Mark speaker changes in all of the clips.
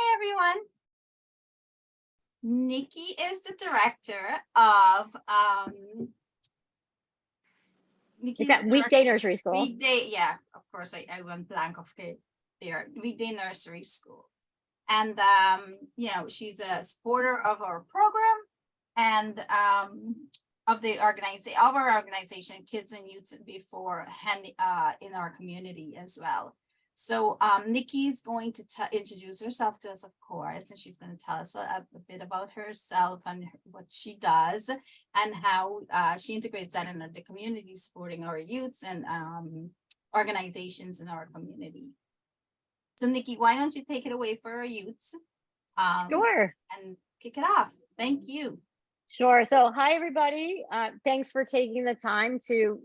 Speaker 1: Hi, everyone. Nikki is the director of
Speaker 2: Is that Weekday Nursery School?
Speaker 1: Weekday, yeah, of course, I went blank of it there. Weekday Nursery School. And she's a supporter of our program and of our organization, Kids and Youth Before in our community as well. So Nikki's going to introduce herself to us, of course, and she's going to tell us a bit about herself and what she does and how she integrates that in the community, supporting our youths and organizations in our community. So Nikki, why don't you take it away for our youths?
Speaker 2: Sure.
Speaker 1: And kick it off. Thank you.
Speaker 2: Sure. So hi, everybody. Thanks for taking the time to,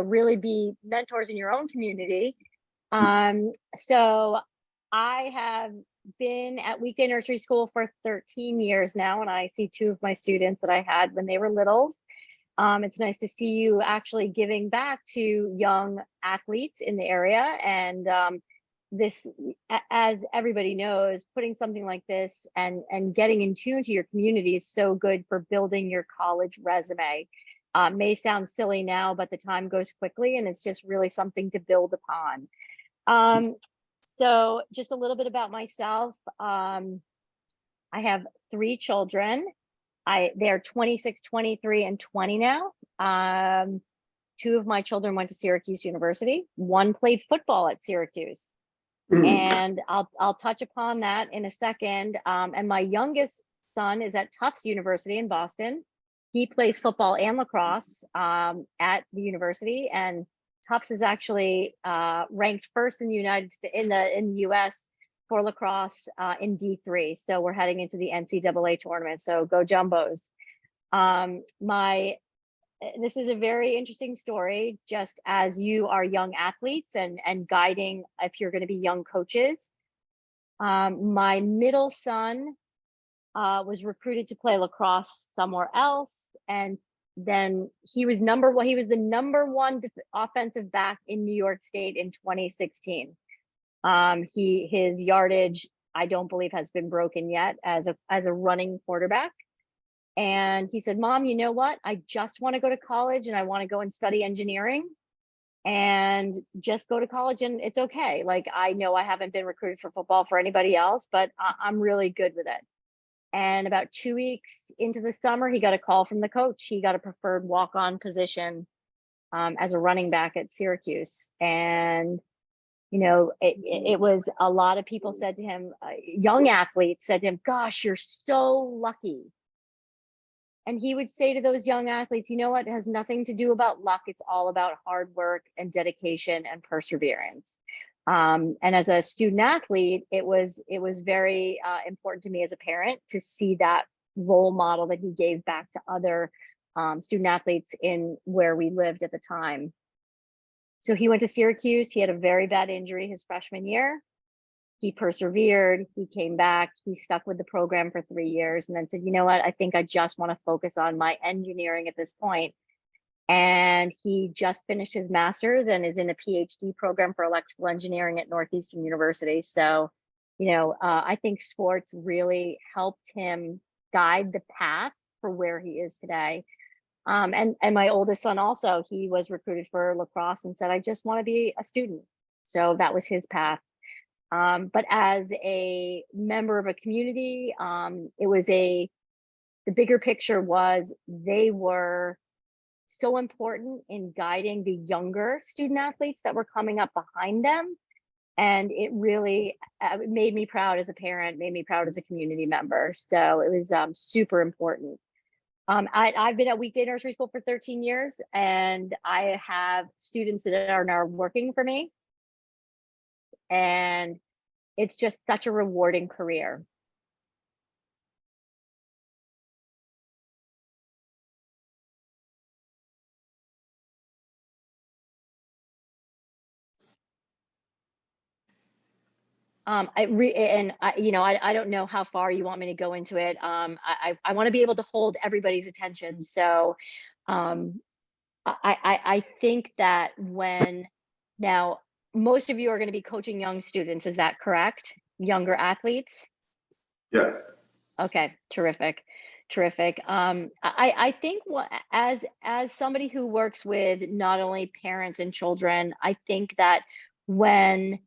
Speaker 2: really be mentors in your own community. So I have been at Weekday Nursery School for 13 years now, and I see two of my students that I had when they were littles. It's nice to see you actually giving back to young athletes in the area. And this, as everybody knows, putting something like this and getting in tune to your community is so good for building your college resume. May sound silly now, but the time goes quickly and it's just really something to build upon. So just a little bit about myself. I have 3 children. They're 26, 23, and 20 now. 2 of my children went to Syracuse University. 1 played football at Syracuse. And I'll touch upon that in a second. And my youngest son is at Tufts University in Boston. He plays football and lacrosse at the university, and Tufts is actually ranked first in the United States in the US for lacrosse in D3. So we're heading into the NCAA tournament. So go Jumbos. This is a very interesting story, just as you are young athletes and guiding if you're going to be young coaches. My middle son was recruited to play lacrosse somewhere else, and then he was the number 1 offensive back in New York State in 2016. His yardage, I don't believe, has been broken yet as a running quarterback. And he said, "Mom, you know what? I just want to go to college and I want to go and study engineering and just go to college, and it's okay. Like, I know I haven't been recruited for football for anybody else, but I'm really good with it." And about 2 weeks into the summer, he got a call from the coach. He got a preferred walk-on position as a running back at Syracuse. And, it was a lot of people said to him, young athletes said to him, "Gosh, you're so lucky." And he would say to those young athletes, "You know what? It has nothing to do about luck. It's all about hard work and dedication and perseverance." And as a student athlete, it was very important to me as a parent to see that role model that he gave back to other student athletes in where we lived at the time. So he went to Syracuse. He had a very bad injury his freshman year. He persevered, he came back, he stuck with the program for 3 years, and then said, "You know what, I think I just want to focus on my engineering at this point." And he just finished his master's and is in a PhD program for electrical engineering at Northeastern University. So, I think sports really helped him guide the path for where he is today. And my oldest son also, he was recruited for lacrosse and said, "I just want to be a student." So that was his path. But as a member of a community, the bigger picture was they were so important in guiding the younger student athletes that were coming up behind them. And it really made me proud as a parent, made me proud as a community member. So it was super important. I've been at Weekday Nursery School for 13 years, and I have students that are now working for me. And it's just such a rewarding career. I don't know how far you want me to go into it. I want to be able to hold everybody's attention. So I think that now most of you are going to be coaching young students, is that correct? Younger athletes?
Speaker 3: Yes.
Speaker 2: Okay, terrific, terrific. I think as somebody who works with not only parents and children, I think that when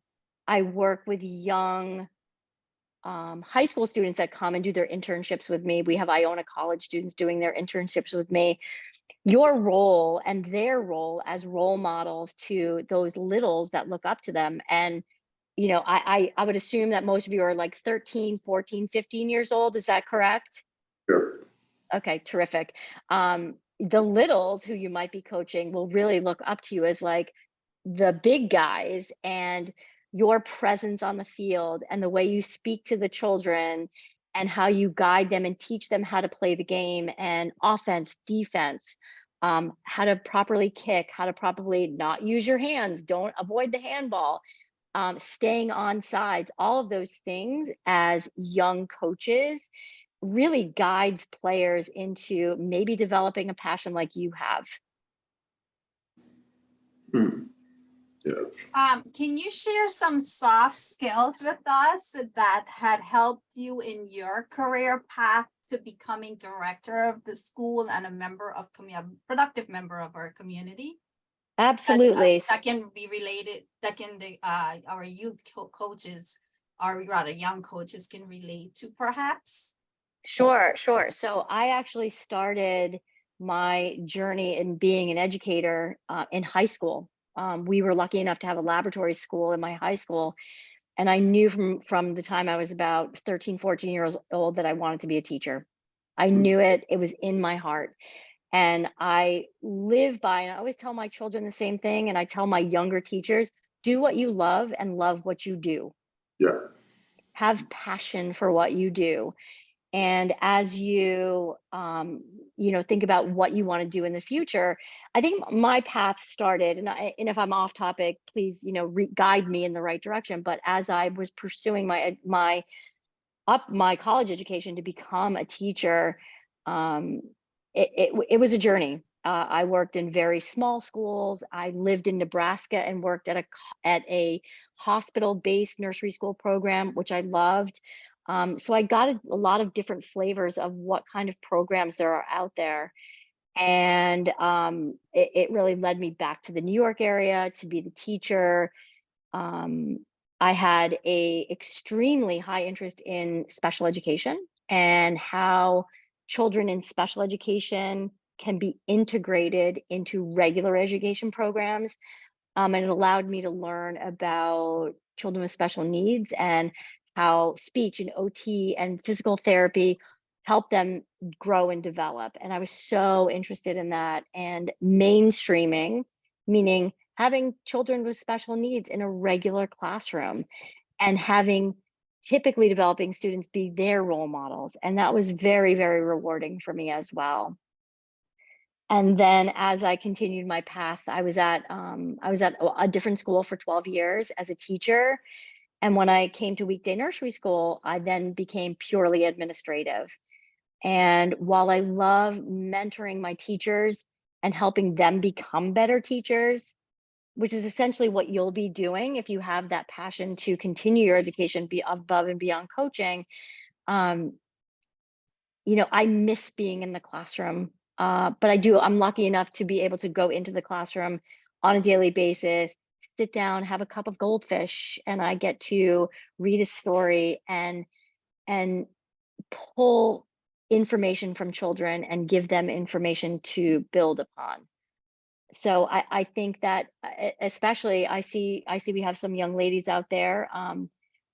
Speaker 2: I work with young high school students that come and do their internships with me, we have Iona College students doing their internships with me. Your role and their role as role models to those littles that look up to them, and I would assume that most of you are like 13, 14, 15 years old. Is that correct?
Speaker 3: Sure.
Speaker 2: Okay, terrific. The littles who you might be coaching will really look up to you as like the big guys, and your presence on the field and the way you speak to the children and how you guide them and teach them how to play the game and offense, defense, how to properly kick, how to properly not use your hands, don't avoid the handball, staying on sides, all of those things as young coaches really guides players into maybe developing a passion like you have.
Speaker 3: Hmm. Yeah.
Speaker 1: Can you share some soft skills with us that had helped you in your career path to becoming director of the school and a member of productive member of our community?
Speaker 2: Absolutely.
Speaker 1: That can be related, that can our youth coaches, or rather young coaches, can relate to perhaps?
Speaker 2: Sure, sure. So I actually started my journey in being an educator in high school. We were lucky enough to have a laboratory school in my high school, and I knew from the time I was about 13, 14 years old that I wanted to be a teacher. I knew it. It was in my heart. And I live by, and I always tell my children the same thing, and I tell my younger teachers, do what you love and love what you do.
Speaker 3: Yeah.
Speaker 2: Have passion for what you do. And as you think about what you want to do in the future, I think my path started, and if I'm off topic, please guide me in the right direction. But as I was pursuing my college education to become a teacher, um, it was a journey. I worked in very small schools. I lived in Nebraska and worked at a hospital-based nursery school program, which I loved. So I got a lot of different flavors of what kind of programs there are out there. And it really led me back to the New York area to be the teacher. um, I had a extremely high interest in special education and how children in special education can be integrated into regular education programs. And it allowed me to learn about children with special needs and how speech and OT and physical therapy help them grow and develop. And I was so interested in that. And mainstreaming, meaning having children with special needs in a regular classroom and having typically developing students be their role models. And that was very, very rewarding for me as well. And then as I continued my path, I was at a different school for 12 years as a teacher. And when I came to Weekday Nursery School, I then became purely administrative. And while I love mentoring my teachers and helping them become better teachers, which is essentially what you'll be doing if you have that passion to continue your education, be above and beyond coaching, um, I miss being in the classroom. But I'm lucky enough to be able to go into the classroom on a daily basis, sit down, have a cup of goldfish, and I get to read a story and pull information from children and give them information to build upon. So I think that especially I see we have some young ladies out there,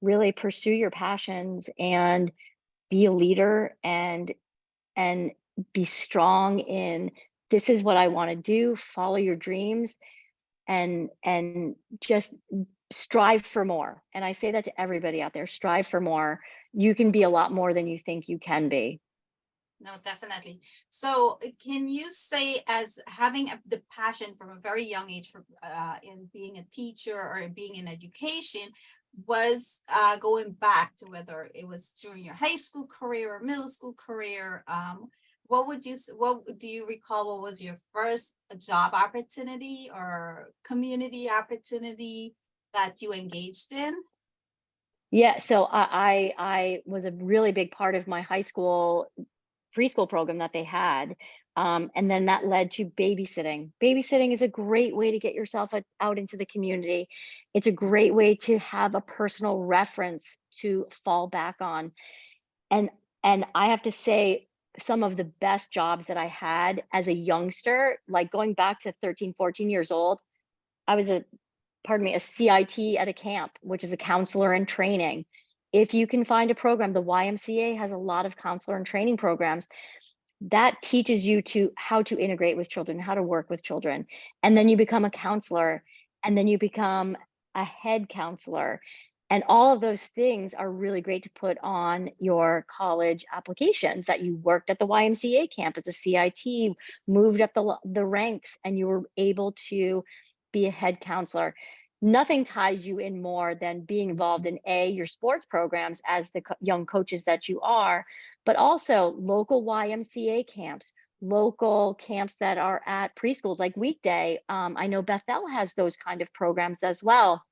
Speaker 2: really pursue your passions and be a leader and be strong in, this is what I want to do, follow your dreams, and just strive for more. And I say that to everybody out there, strive for more. You can be a lot more than you think you can be.
Speaker 1: No, definitely. So can you say, as having the passion from a very young age for in being a teacher or being in education, was going back to whether it was during your high school career or middle school career, what do you recall, what was your first job opportunity or community opportunity that you engaged in?
Speaker 2: Yeah, so I was a really big part of my high school preschool program that they had. And then that led to babysitting. Babysitting is a great way to get yourself out into the community. It's a great way to have a personal reference to fall back on. And and I have to say, some of the best jobs that I had as a youngster, like going back to 13, 14 years old, I was pardon me, a CIT at a camp, which is a counselor in training. If you can find a program, the YMCA has a lot of counselor and training programs that teaches you to how to integrate with children, how to work with children. And then you become a counselor, and then you become a head counselor. And all of those things are really great to put on your college applications, that you worked at the YMCA camp as a CIT, moved up the ranks, and you were able to be a head counselor. Nothing ties you in more than being involved in your sports programs as the young coaches that you are, but also local YMCA camps, local camps that are at preschools like Weekday. I know Bethel has those kind of programs as well,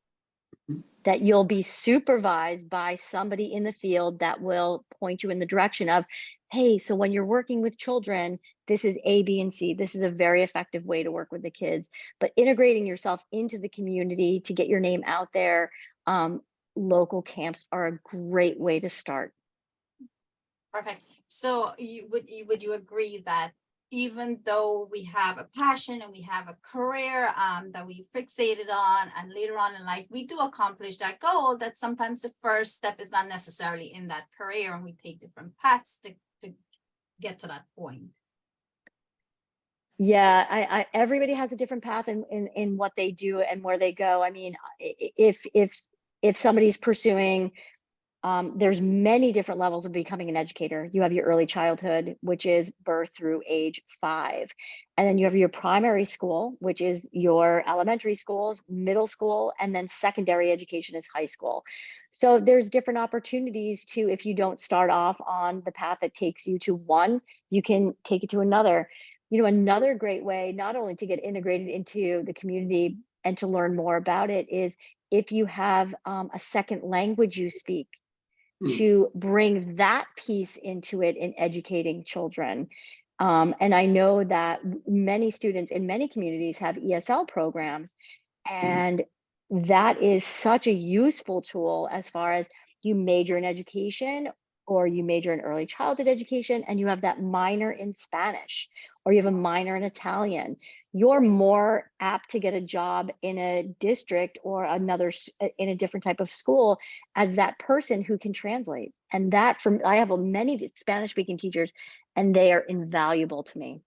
Speaker 2: that you'll be supervised by somebody in the field that will point you in the direction of, hey, so when you're working with children, this is A, B, and C. This is a very effective way to work with the kids. But integrating yourself into the community to get your name out there, local camps are a great way to start.
Speaker 1: Perfect. So would you agree that even though we have a passion and we have a career that we fixated on, and later on in life we do accomplish that goal, that sometimes the first step is not necessarily in that career, and we take different paths to get to that point?
Speaker 2: Yeah, I everybody has a different path in what they do and where they go. I mean, if somebody's pursuing, there's many different levels of becoming an educator. You have your early childhood, which is birth through age 5. And then you have your primary school, which is your elementary schools, middle school, and then secondary education is high school. So there's different opportunities to, if you don't start off on the path that takes you to one, you can take it to another. You know, another great way, not only to get integrated into the community and to learn more about it, is if you have a second language you speak, to bring that piece into it in educating children. And I know that many students in many communities have ESL programs, and that is such a useful tool as far as you major in education or you major in early childhood education and you have that minor in Spanish or you have a minor in Italian. You're more apt to get a job in a district or another in a different type of school as that person who can translate. And that, from I have many Spanish speaking teachers and they are invaluable to me.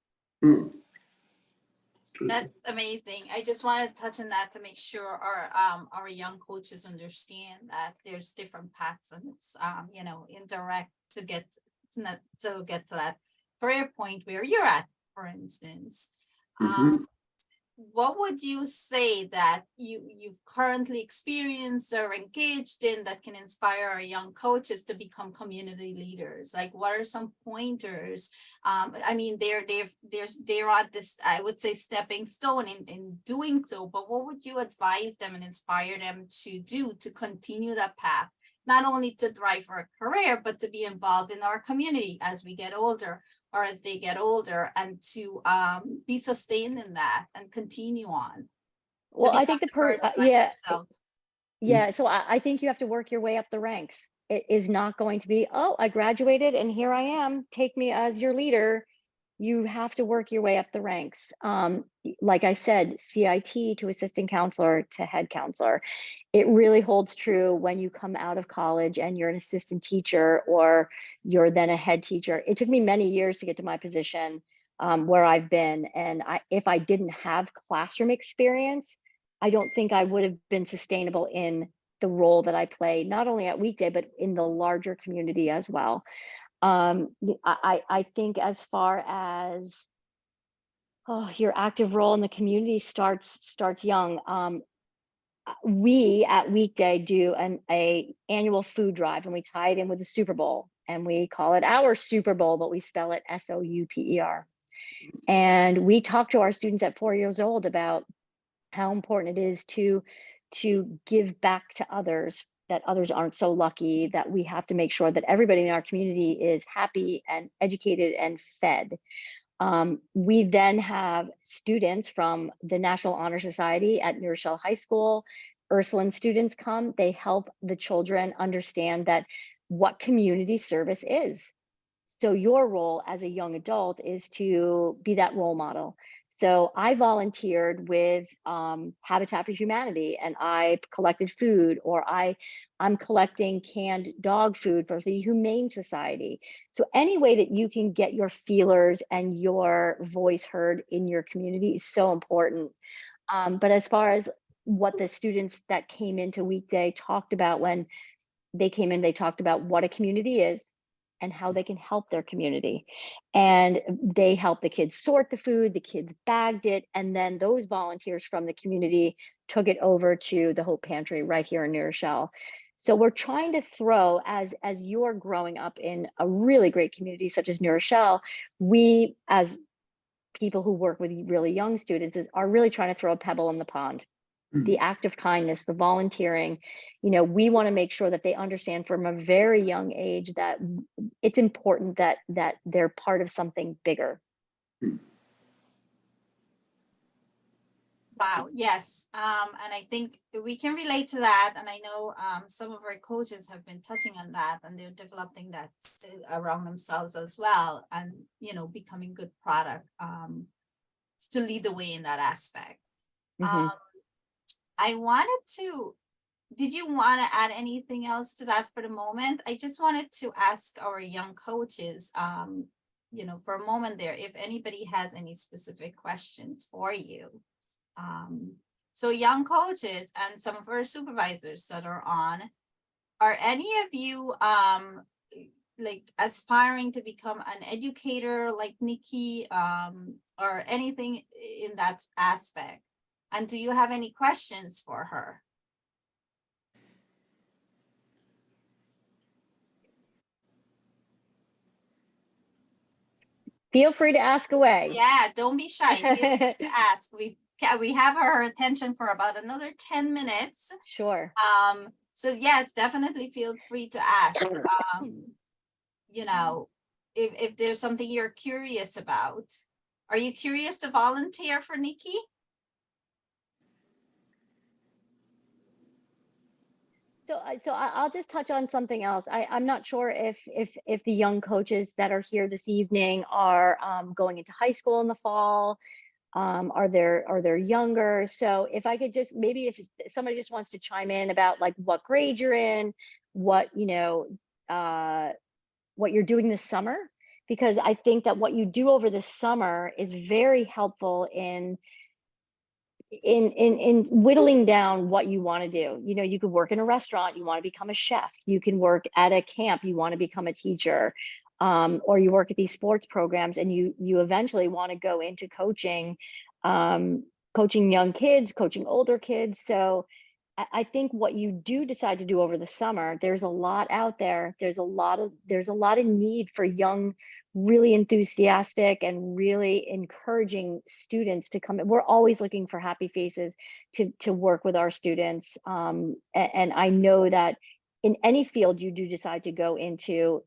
Speaker 1: That's amazing. I just want to touch on that to make sure our young coaches understand that there's different paths, and it's you know, indirect to get to get to that career point where you're at, for instance. What would you say that you've currently experienced or engaged in that can inspire our young coaches to become community leaders? Like, what are some pointers? I mean, they're at this, I would say, stepping stone in doing so, but what would you advise them and inspire them to do to continue that path? Not only to thrive for a career, but to be involved in our community as we get older, or as they get older, and to be sustained in that and continue on.
Speaker 2: Well, I think
Speaker 1: Yourself.
Speaker 2: yeah. So I think you have to work your way up the ranks. It is not going to be, oh, I graduated and here I am, take me as your leader. You have to work your way up the ranks. Like I said, CIT to assistant counselor to head counselor. It really holds true when you come out of college and you're an assistant teacher or you're then a head teacher. It took me many years to get to my position where I've been. And if I didn't have classroom experience, I don't think I would have been sustainable in the role that I play, not only at Weekday, but in the larger community as well. I think as far as your active role in the community starts young. We at Weekday do a annual food drive, and we tie it in with the Super Bowl, and we call it our Super Bowl, but we spell it SOUPER. And we talk to our students at 4 years old about how important it is to give back to others that others aren't so lucky, that we have to make sure that everybody in our community is happy and educated and fed. We then have students from the National Honor Society at New Rochelle High School. Ursuline students come, they help the children understand that what community service is. So your role as a young adult is to be that role model. So I volunteered with Habitat for Humanity, and I collected food, or I'm collecting canned dog food for the Humane Society. So any way that you can get your feelers and your voice heard in your community is so important. But as far as what the students that came into Weekday talked about when they came in, they talked about what a community is and how they can help their community. And they helped the kids sort the food, the kids bagged it, and then those volunteers from the community took it over to the Hope Pantry right here in New Rochelle. So we're trying to throw, as you're growing up in a really great community such as New Rochelle, we as people who work with really young students are really trying to throw a pebble in the pond. The act of kindness, the volunteering, we want to make sure that they understand from a very young age that it's important that they're part of something bigger.
Speaker 1: Wow, yes. And I think we can relate to that. And I know some of our coaches have been touching on that, and they're developing that around themselves as well. And, becoming good product to lead the way in that aspect. I wanted to, did you want to add anything else to that for the moment? I just wanted to ask our young coaches, for a moment there, if anybody has any specific questions for you. So young coaches and some of our supervisors that are on, are any of you like aspiring to become an educator like Niki, or anything in that aspect? And do you have any questions for her?
Speaker 2: Feel free to ask away.
Speaker 1: Yeah, don't be shy. Feel free to ask. We have her attention for about another 10 minutes.
Speaker 2: Sure.
Speaker 1: So yes, definitely feel free to ask. If there's something you're curious about. Are you curious to volunteer for Niki?
Speaker 2: So I'll just touch on something else. I'm not sure if the young coaches that are here this evening are going into high school in the fall. Are they're younger? So if I could just, maybe if somebody just wants to chime in about like what grade you're in, what what you're doing this summer, because I think that what you do over the summer is very helpful in whittling down what you want to do. You could work in a restaurant, you want to become a chef. You can work at a camp, you want to become a teacher, or you work at these sports programs and you eventually want to go into coaching, coaching young kids, coaching older kids. So I think what you do decide to do over the summer, there's a lot out there. There's a lot of need for young, really enthusiastic and really encouraging students to come in. We're always looking for happy faces to work with our students. And I know that in any field you do decide to go into,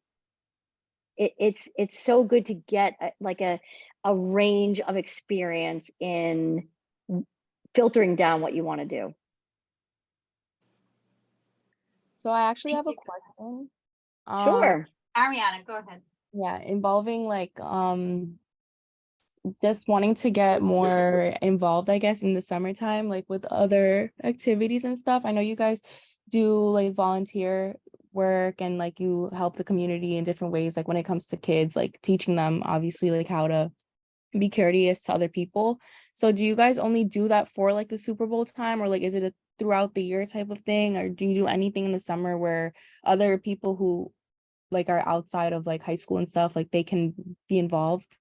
Speaker 2: it's so good to get a range of experience in filtering down what you want to do.
Speaker 4: So I actually
Speaker 1: Thank
Speaker 4: have a
Speaker 1: you.
Speaker 4: question.
Speaker 2: Sure.
Speaker 1: Ariana, go ahead.
Speaker 4: Yeah, involving just wanting to get more involved, I guess, in the summertime, like with other activities and stuff. I know you guys do like volunteer work and like you help the community in different ways, like when it comes to kids, like teaching them obviously like how to be courteous to other people. So do you guys only do that for like the Super Bowl time, or like is it a throughout the year type of thing, or do you do anything in the summer where other people who like are outside of like high school and stuff, like they can be involved?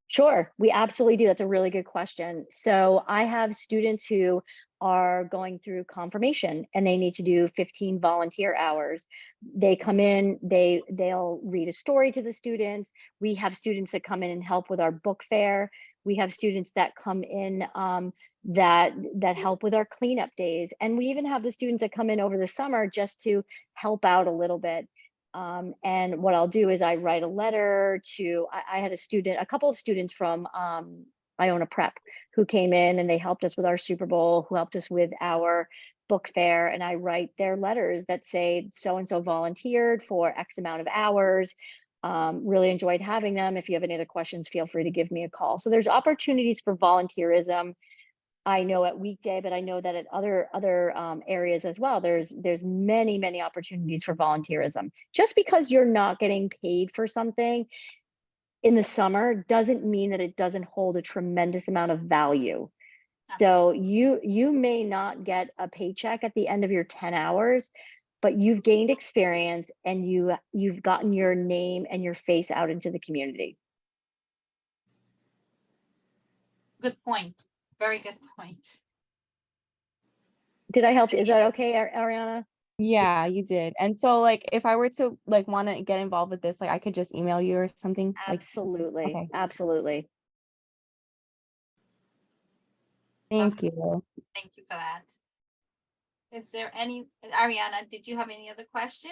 Speaker 2: Sure, we absolutely do. That's a really good question. So I have students who are going through confirmation and they need to do 15 volunteer hours. They come in, they'll read a story to the students. We have students that come in and help with our book fair. We have students that come in that help with our cleanup days. And we even have the students that come in over the summer just to help out a little bit. And what I'll do is I write a letter to, I had a couple of students from Iona Prep who came in and they helped us with our Super Bowl, who helped us with our book fair. And I write their letters that say so-and-so volunteered for X amount of hours. Really enjoyed having them. If you have any other questions, feel free to give me a call. So there's opportunities for volunteerism. I know at Weekday, but I know that at other areas as well, there's many opportunities for volunteerism. Just because you're not getting paid for something in the summer doesn't mean that it doesn't hold a tremendous amount of value. So you may not get a paycheck at the end of your 10 hours, but you've gained experience and you've gotten your name and your face out into the community.
Speaker 1: Good point. Very good point.
Speaker 2: Did I help? Is that okay, Ariana?
Speaker 4: Yeah, you did. And so like if I were to like want to get involved with this, like I could just email you or something.
Speaker 2: Absolutely.
Speaker 4: Okay.
Speaker 2: Absolutely.
Speaker 4: Thank you.
Speaker 1: Thank you for that. Is there any, Ariana, did you have any other question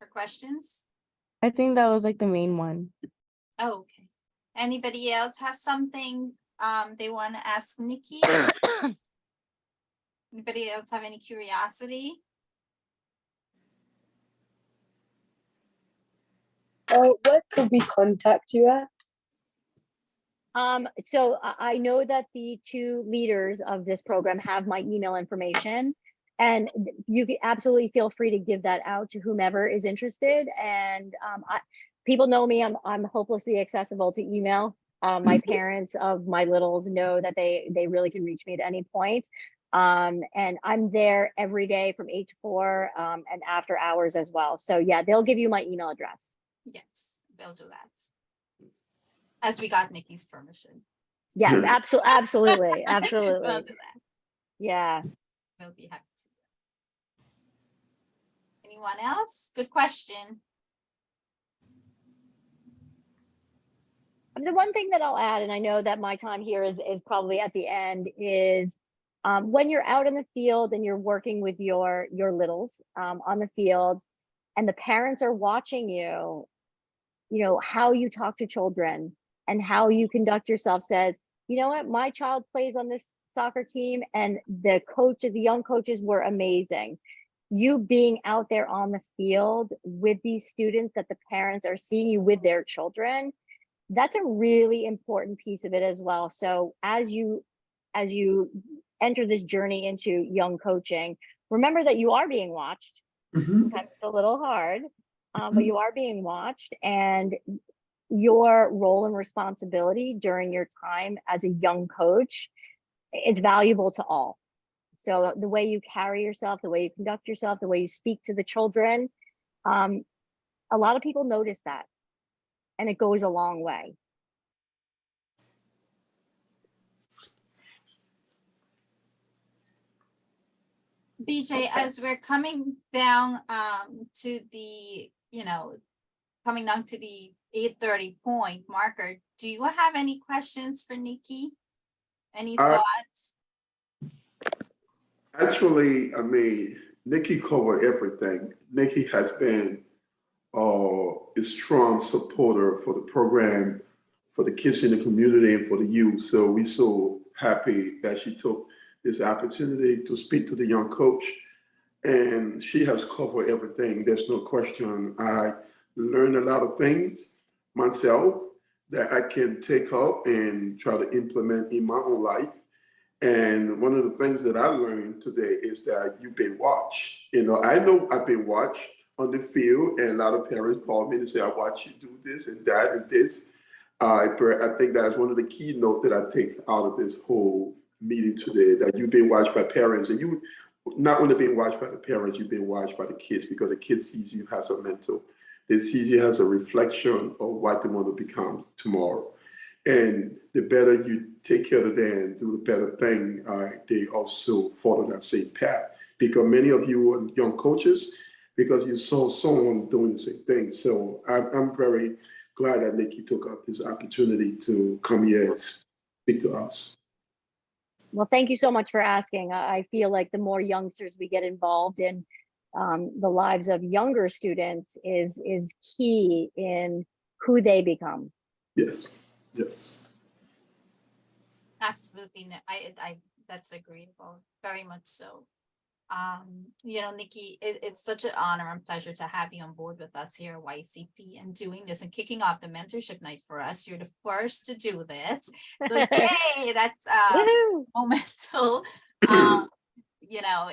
Speaker 1: or questions?
Speaker 4: I think that was like the main one.
Speaker 1: Oh, okay. Anybody else have something they want to ask Niki? Anybody else have any curiosity?
Speaker 5: Where could we contact you at?
Speaker 2: So I know that the two leaders of this program have my email information, and you can absolutely feel free to give that out to whomever is interested. And people know me, I'm hopelessly accessible to email. My parents of my littles know that they really can reach me at any point. And I'm there every day from 8 to 4 and after hours as well. So yeah, they'll give you my email address.
Speaker 1: Yes, they'll do that. As we got Nikki's permission.
Speaker 2: Yes, absolutely.
Speaker 1: We'll
Speaker 2: Absolutely.
Speaker 1: do that.
Speaker 2: Yeah.
Speaker 1: We'll be happy to. Anyone else? Good question.
Speaker 2: The one thing that I'll add, and I know that my time here is probably at the end, is when you're out in the field and you're working with your littles on the field, and the parents are watching you, you know, how you talk to children and how you conduct yourself says, you know what, my child plays on this soccer team and the young coaches were amazing. You being out there on the field with these students that the parents are seeing you with their children, that's a really important piece of it as well. So as you enter this journey into young coaching, remember that you are being watched. Sometimes it's a little hard, but you are being watched, and your role and responsibility during your time as a young coach, it's valuable to all. So the way you carry yourself, the way you conduct yourself, the way you speak to the children, a lot of people notice that, and it goes a long way.
Speaker 1: BJ, as we're coming down to the, coming down to the 8:30 point marker, do you have any questions for Niki? Any thoughts?
Speaker 3: Actually, I mean, Niki covered everything. Niki has been a strong supporter for the program, for the kids in the community, and for the youth. So we're so happy that she took this opportunity to speak to the young coach. And she has covered everything. There's no question. I learned a lot of things myself that I can take up and try to implement in my own life. And one of the things that I learned today is that you've been watched. I know I've been watched on the field, and a lot of parents call me and say, I watch you do this and that and this. I think that's one of the keynotes that I take out of this whole meeting today, that you've been watched by parents, and you not only being watched by the parents, you've been watched by the kids, because the kids sees you as a mentor. They see you as a reflection of what they want to become tomorrow. And the better you take care of them and do the better thing, they also follow that same path. Because many of you are young coaches, because you saw someone doing the same thing. So I'm very glad that Niki took up this opportunity to come here and speak to us.
Speaker 2: Well, thank you so much for asking. I feel like the more youngsters we get involved in the lives of younger students is key in who they become.
Speaker 3: Yes, yes.
Speaker 1: Absolutely. That's agreeable. Very much so. You know, Nikki, it's such an honor and pleasure to have you on board with us here at YCP and doing this and kicking off the mentorship night for us. You're the first to do this. So yay, that's
Speaker 2: Woohoo!
Speaker 1: momental. You know,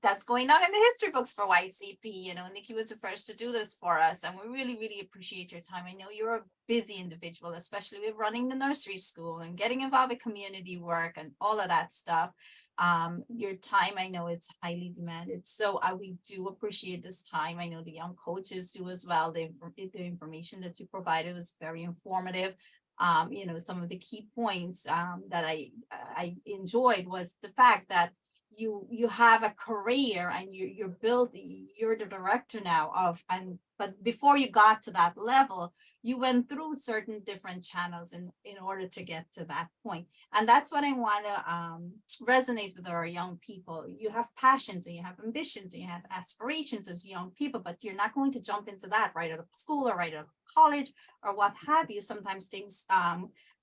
Speaker 1: that's going on in the history books for YCP. You know, Nikki was the first to do this for us, and we really, really appreciate your time. I know you're a busy individual, especially with running the nursery school and getting involved with community work and all of that stuff. Your time, I know it's highly demanded, so we do appreciate this time. I know the young coaches do as well. The information that you provided was very informative. You know, some of the key points that I enjoyed was the fact that you have a career and you're the director now of, but before you got to that level, you went through certain different channels in order to get to that point. And that's what I want to resonate with our young people. You have passions and you have ambitions and you have aspirations as young people, but you're not going to jump into that right out of school or right out of college or what have you. Sometimes things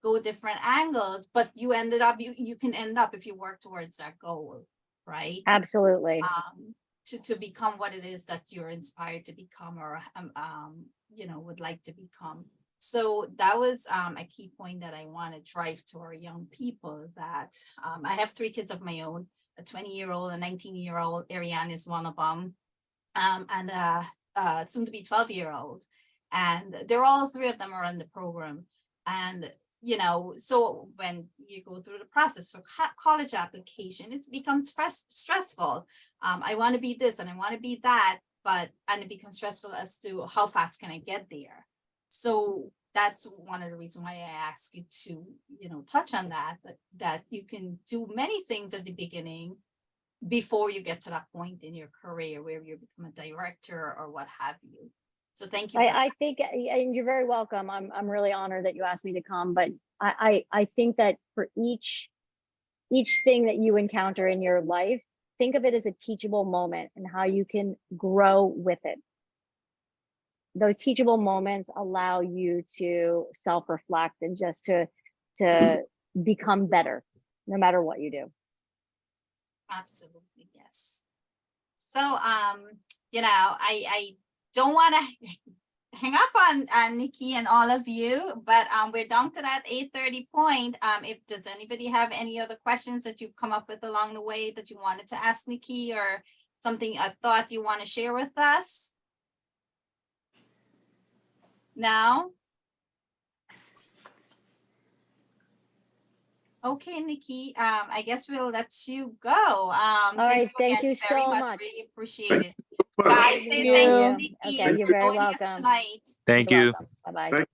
Speaker 1: go different angles, but you can end up if you work towards that goal, right?
Speaker 2: Absolutely.
Speaker 1: To become what it is that you're inspired to become, or you know, would like to become. So that was a key point that I want to drive to our young people, that I have 3 kids of my own, a 20-year-old, a 19-year-old, Ariane is one of them, and soon to be 12-year-old, and they're all 3 of them are in the program. And you know, so when you go through the process for college application, it becomes stressful. I want to be this and I want to be that, and it becomes stressful as to how fast can I get there. So that's one of the reasons why I ask you to, you know, touch on that you can do many things at the beginning before you get to that point in your career where you become a director or what have you. So thank you.
Speaker 2: I think, and you're very welcome. I'm really honored that you asked me to come, but I think that for each thing that you encounter in your life, think of it as a teachable moment and how you can grow with it. Those teachable moments allow you to self-reflect and just to become better, no matter what you do.
Speaker 1: Absolutely, yes. So, you know, I don't want to hang up on Nikki and all of you, but we're down to that 8:30 point. If does anybody have any other questions that you've come up with along the way that you wanted to ask Nikki, or something, a thought you want to share with us? No? Okay, Nikki, I guess we'll let you go.
Speaker 2: All right, thank
Speaker 1: again
Speaker 2: you
Speaker 1: very
Speaker 2: so much.
Speaker 1: Really appreciate it.
Speaker 3: Well,
Speaker 1: Guys, say
Speaker 2: Thank
Speaker 1: thank you,
Speaker 2: you.
Speaker 1: Nikki,
Speaker 2: Okay,
Speaker 1: for
Speaker 2: you're very
Speaker 1: joining us
Speaker 2: welcome.
Speaker 1: tonight.
Speaker 6: Thank
Speaker 2: You're
Speaker 6: you.
Speaker 2: welcome. Bye-bye.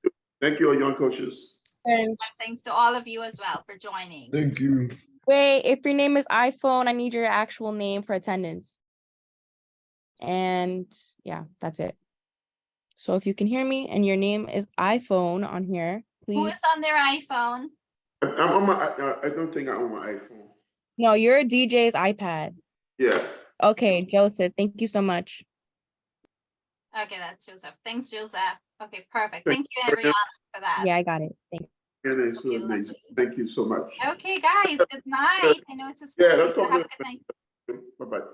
Speaker 3: Thank you, young coaches.
Speaker 5: And
Speaker 1: Thanks to all of you as well for joining.
Speaker 7: Thank you.
Speaker 4: Wait, if your name is iPhone, I need your actual name for attendance. And yeah, that's it. So if you can hear me and your name is iPhone on here,
Speaker 1: Who
Speaker 4: please.
Speaker 1: is on their iPhone?
Speaker 3: I'm on my. I don't think I'm on my iPhone.
Speaker 4: No, you're DJ's iPad.
Speaker 3: Yeah.
Speaker 4: Okay, Joseph, thank you so much.
Speaker 1: Okay, that's Joseph. Thanks, Joseph. Okay, perfect.
Speaker 3: Thank
Speaker 1: Thank you,
Speaker 3: you.
Speaker 1: everyone, for that.
Speaker 4: Yeah, I got it. Thanks.
Speaker 3: And it's so
Speaker 1: Okay,
Speaker 3: amazing.
Speaker 1: lovely.
Speaker 3: Thank you so much.
Speaker 1: Okay, guys, good night. I know it's a
Speaker 3: Yeah,
Speaker 1: school
Speaker 3: don't
Speaker 1: week,
Speaker 3: talk
Speaker 1: so have a
Speaker 3: to
Speaker 1: good night.
Speaker 3: Bye bye.